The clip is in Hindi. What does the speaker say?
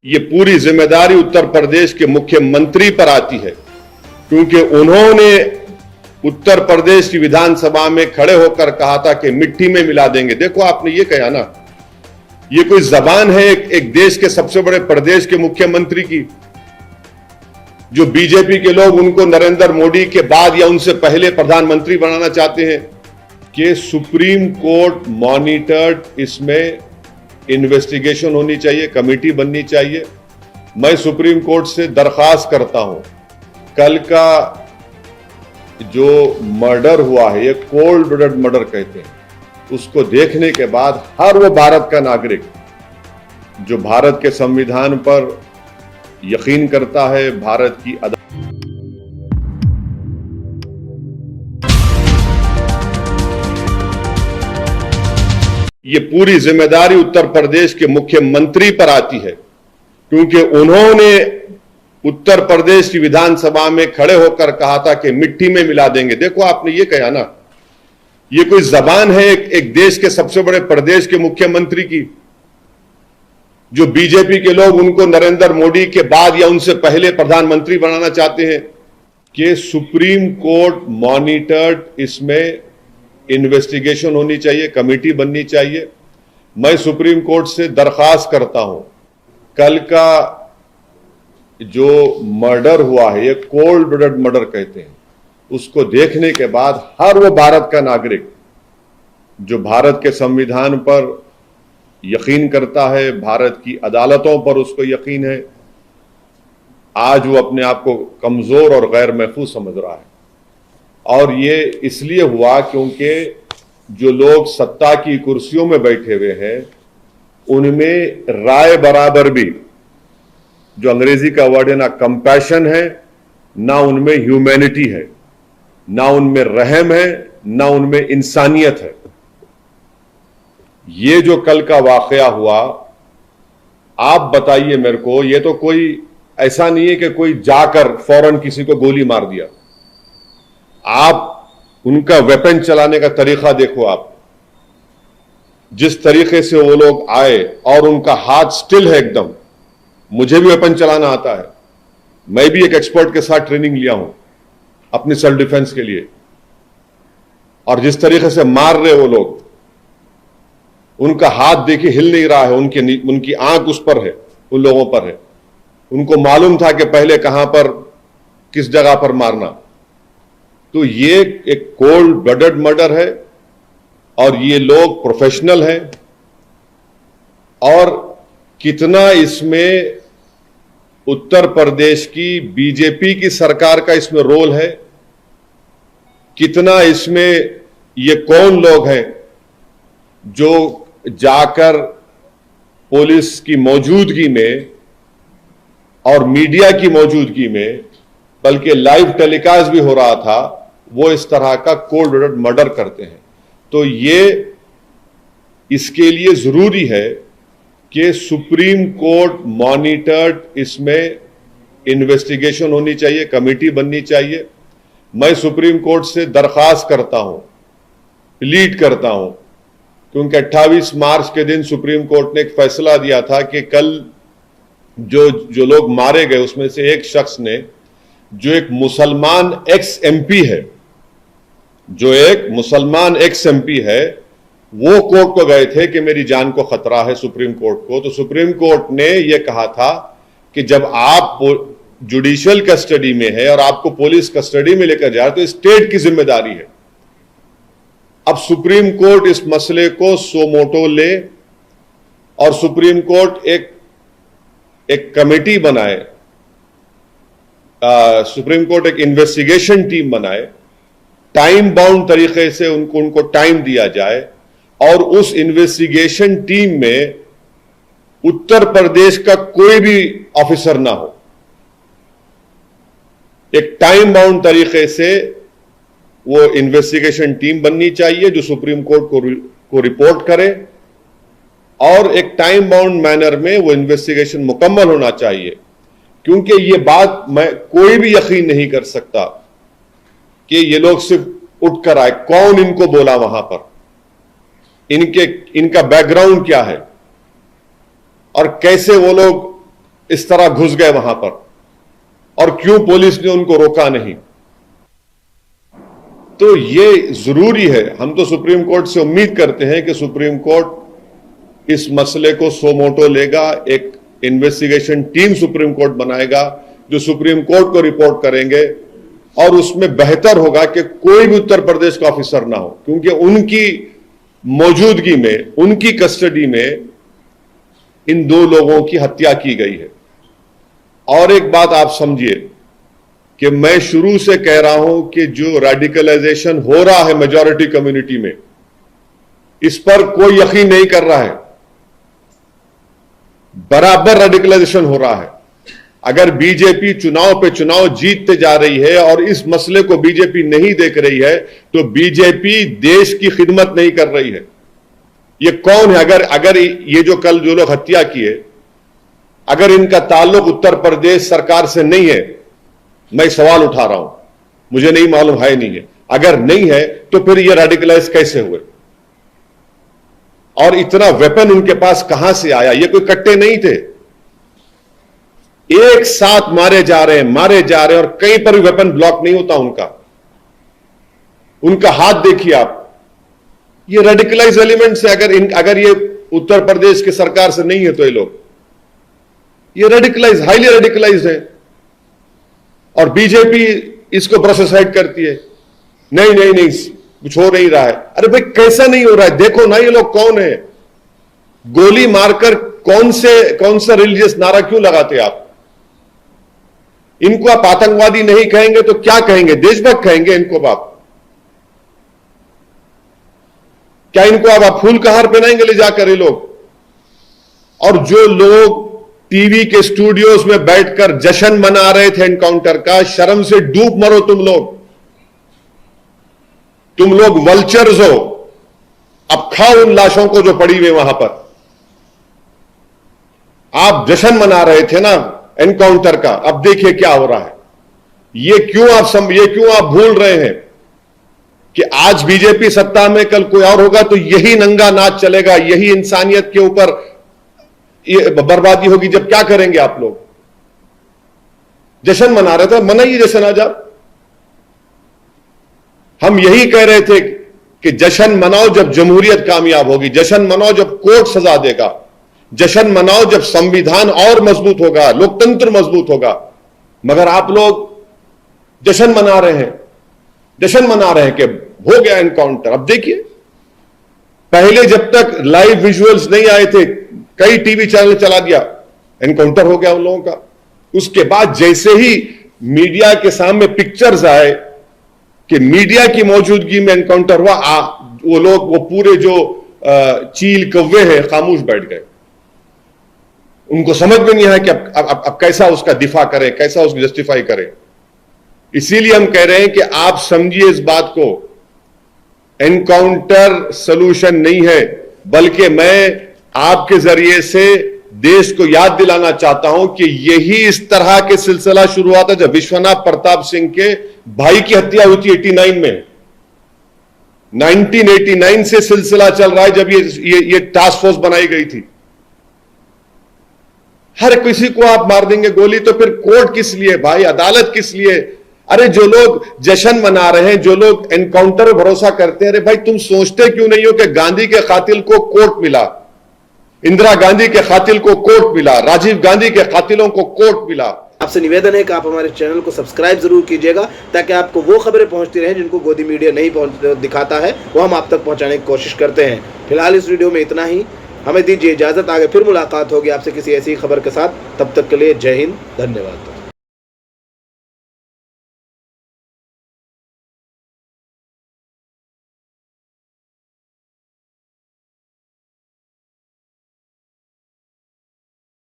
ये पूरी जिम्मेदारी उत्तर प्रदेश के मुख्यमंत्री पर आती है, क्योंकि उन्होंने उत्तर प्रदेश की विधानसभा में खड़े होकर कहा था कि मिट्टी में मिला देंगे। देखो, आपने ये कहा ना, ये कोई जबान है एक देश के सबसे बड़े प्रदेश के मुख्यमंत्री की, जो बीजेपी के लोग उनको नरेंद्र मोदी के बाद या उनसे पहले प्रधानमंत्री बनाना चाहते हैं, कि सुप्रीम कोर्ट मॉनिटर्ड, इसमें इन्वेस्टिगेशन होनी चाहिए, कमेटी बननी चाहिए। मैं सुप्रीम कोर्ट से दरखास्त करता हूं, कल का जो मर्डर हुआ है, ये कोल्ड ब्लडेड मर्डर कहते हैं, उसको देखने के बाद हर वो भारत का नागरिक जो भारत के संविधान पर यकीन करता है, भारत की ये पूरी जिम्मेदारी उत्तर प्रदेश के मुख्यमंत्री पर आती है, क्योंकि उन्होंने उत्तर प्रदेश की विधानसभा में खड़े होकर कहा था कि मिट्टी में मिला देंगे। देखो, आपने ये कहा ना, ये कोई जबान है एक देश के सबसे बड़े प्रदेश के मुख्यमंत्री की, जो बीजेपी के लोग उनको नरेंद्र मोदी के बाद या उनसे पहले प्रधानमंत्री बनाना चाहते हैं, कि सुप्रीम कोर्ट मॉनिटर्ड, इसमें इन्वेस्टिगेशन होनी चाहिए, कमेटी बननी चाहिए। मैं सुप्रीम कोर्ट से दरखास्त करता हूं, कल का जो मर्डर हुआ है, ये कोल्ड ब्लडेड मर्डर कहते हैं, उसको देखने के बाद हर वो भारत का नागरिक जो भारत के संविधान पर यकीन करता है, भारत की अदालतों पर उसको यकीन है, आज वो अपने आप को कमजोर और गैर महफूज समझ रहा है। और ये इसलिए हुआ क्योंकि जो लोग सत्ता की कुर्सियों में बैठे हुए हैं, उनमें राय बराबर भी, जो अंग्रेजी का वर्ड है ना कंपैशन है, ना उनमें ह्यूमैनिटी है, ना उनमें रहम है, ना उनमें इंसानियत है। ये जो कल का वाकया हुआ, आप बताइए मेरे को, ये तो कोई ऐसा नहीं है कि कोई जाकर फौरन किसी को गोली मार दिया। आप उनका वेपन चलाने का तरीका देखो, आप जिस तरीके से वो लोग आए, और उनका हाथ स्टिल है एकदम। मुझे भी वेपन चलाना आता है, मैं भी एक एक्सपर्ट के साथ ट्रेनिंग लिया हूं अपनी सेल्फ डिफेंस के लिए, और जिस तरीके से मार रहे वो लोग, उनका हाथ देखिए हिल नहीं रहा है, उनकी आंख उस पर है, उन लोगों पर है। उनको मालूम था कि पहले कहां पर, किस जगह पर मारना। तो ये एक कोल्ड ब्लडेड मर्डर है, और ये लोग प्रोफेशनल हैं, और कितना इसमें उत्तर प्रदेश की बीजेपी की सरकार का इसमें रोल है, कितना इसमें ये कौन लोग हैं जो जाकर पुलिस की मौजूदगी में और मीडिया की मौजूदगी में, बल्कि लाइव टेलीकास्ट भी हो रहा था, वो इस तरह का कोल्ड ब्लडेड मर्डर करते हैं। तो ये इसके लिए जरूरी है कि सुप्रीम कोर्ट मॉनिटर्ड, इसमें इन्वेस्टिगेशन होनी चाहिए, कमेटी बननी चाहिए। मैं सुप्रीम कोर्ट से दरखास्त करता हूं, प्लीड करता हूं, क्योंकि 28 मार्च के दिन सुप्रीम कोर्ट ने एक फैसला दिया था कि कल जो लोग मारे गए, उसमें से एक शख्स ने, जो एक मुसलमान एक्स एमपी है, जो एक मुसलमान एक्स एमपी है, वो कोर्ट को गए थे कि मेरी जान को खतरा है, सुप्रीम कोर्ट को। तो सुप्रीम कोर्ट ने यह कहा था कि जब आप जुडिशियल कस्टडी में है और आपको पुलिस कस्टडी में लेकर जा रहे, तो स्टेट की जिम्मेदारी है। अब सुप्रीम कोर्ट इस मसले को सोमोटो ले, और सुप्रीम कोर्ट एक कमेटी बनाए, सुप्रीम कोर्ट एक इन्वेस्टिगेशन टीम बनाए, टाइम बाउंड तरीके से उनको टाइम दिया जाए, और उस इन्वेस्टिगेशन टीम में उत्तर प्रदेश का कोई भी ऑफिसर ना हो। एक टाइम बाउंड तरीके से वो इन्वेस्टिगेशन टीम बननी चाहिए, जो सुप्रीम कोर्ट को रिपोर्ट करे, और एक टाइम बाउंड मैनर में वो इन्वेस्टिगेशन मुकम्मल होना चाहिए। क्योंकि ये बात कोई भी यकीन नहीं कर सकता कि ये लोग सिर्फ उठकर आए, कौन इनको बोला वहां पर, इनका बैकग्राउंड क्या है, और कैसे वो लोग इस तरह घुस गए वहां पर, और क्यों पुलिस ने उनको रोका नहीं। तो ये जरूरी है, हम तो सुप्रीम कोर्ट से उम्मीद करते हैं कि सुप्रीम कोर्ट इस मसले को सो मोटो लेगा, एक इन्वेस्टिगेशन टीम सुप्रीम कोर्ट बनाएगा जो सुप्रीम कोर्ट को रिपोर्ट करेंगे, और उसमें बेहतर होगा कि कोई भी उत्तर प्रदेश का ऑफिसर ना हो, क्योंकि उनकी मौजूदगी में, उनकी कस्टडी में इन दो लोगों की हत्या की गई है। और एक बात आप समझिए कि मैं शुरू से कह रहा हूं कि जो रेडिकलाइजेशन हो रहा है मेजॉरिटी कम्युनिटी में, इस पर कोई यकीन नहीं कर रहा है। बराबर रेडिकलाइजेशन हो रहा है। अगर बीजेपी चुनाव पे चुनाव जीतते जा रही है और इस मसले को बीजेपी नहीं देख रही है, तो बीजेपी देश की खिदमत नहीं कर रही है। ये कौन है? अगर ये जो कल जो लोग हत्या किए, अगर इनका ताल्लुक उत्तर प्रदेश सरकार से नहीं है, मैं सवाल उठा रहा हूं, मुझे नहीं मालूम है नहीं है, अगर नहीं है तो फिर ये रेडिकलाइज कैसे हुए, और इतना वेपन उनके पास कहां से आया? ये कोई कट्टे नहीं थे, एक साथ मारे जा रहे हैं, और कहीं पर भी वेपन ब्लॉक नहीं होता उनका हाथ देखिए आप। ये रेडिकलाइज एलिमेंट से अगर ये उत्तर प्रदेश की सरकार से नहीं है तो ये रेडिकलाइज, हाईली रेडिकलाइज है, और बीजेपी इसको प्रोसेसाइड करती है। नहीं कुछ हो नहीं रहा है। अरे भाई कैसा नहीं हो रहा है? देखो ना ये लोग कौन है, गोली मारकर कौन सा रिलीजियस नारा क्यों लगाते आप? इनको आप आतंकवादी नहीं कहेंगे तो क्या कहेंगे? देशभक्त कहेंगे इनको आप? क्या इनको आप फूल का हार पहनाएंगे ले जाकर ये लोग? और जो लोग टीवी के स्टूडियोज में बैठकर जश्न मना रहे थे एनकाउंटर का, शर्म से डूब मरो तुम लोग वल्चर्स हो। अब खाओ उन लाशों को जो पड़ी हुई वहां पर। आप जश्न मना रहे थे ना एनकाउंटर का, अब देखिए क्या हो रहा है। ये क्यों आप भूल रहे हैं कि आज बीजेपी सत्ता में, कल कोई और होगा तो यही नंगा नाच चलेगा, यही इंसानियत के ऊपर ये बर्बादी होगी। जब क्या करेंगे आप लोग? जश्न मना रहे थे, मनाइए जश्न आज आप। हम यही कह रहे थे कि जश्न मनाओ जब जमहूरियत कामयाब होगी, जश्न मनाओ जब कोर्ट सजा देगा, जश्न मनाओ जब संविधान और मजबूत होगा, लोकतंत्र मजबूत होगा। मगर आप लोग जश्न मना रहे हैं कि हो गया एनकाउंटर। अब देखिए, पहले जब तक लाइव विजुअल्स नहीं आए थे, कई टीवी चैनल चला दिया, एनकाउंटर हो गया उन लोगों का। उसके बाद जैसे ही मीडिया के सामने पिक्चर्स आए कि मीडिया की मौजूदगी में एनकाउंटर हुआ, वो पूरे जो चील कौवे हैं खामोश बैठ गए। उनको समझ में नहीं आया कि अब कैसा उसका दिफा करें, कैसा उसको जस्टिफाई करें। इसीलिए हम कह रहे हैं कि आप समझिए इस बात को, एनकाउंटर सलूशन नहीं है, बल्कि मैं आपके जरिए से देश को याद दिलाना चाहता हूं कि यही इस तरह के सिलसिला शुरू हुआ था जब विश्वनाथ प्रताप सिंह के भाई की हत्या हुई थी 89 में। 1989 से सिलसिला चल रहा है जब ये टास्क फोर्स बनाई गई थी। हर किसी को आप मार देंगे गोली, तो फिर कोर्ट किस लिए भाई, अदालत किस लिए? अरे जो लोग जश्न मना रहे हैं, जो लोग एनकाउंटर पर भरोसा करते हैं, अरे भाई तुम सोचते क्यों नहीं हो कि गांधी के कातिल को कोर्ट मिला, इंदिरा गांधी के कातिल को कोर्ट मिला, राजीव गांधी के कातिलों को कोर्ट मिला। आपसे निवेदन है कि आप हमारे चैनल को सब्सक्राइब जरूर कीजिएगा, ताकि आपको वो खबरें पहुंचती रहें जिनको गोदी मीडिया नहीं दिखाता है, वो हम आप तक पहुंचाने की कोशिश करते हैं। फिलहाल इस वीडियो में इतना ही, हमें दीजिए इजाजत। आगे फिर मुलाकात होगी आपसे किसी ऐसी खबर के साथ। तब तक के लिए जय हिंद, धन्यवाद।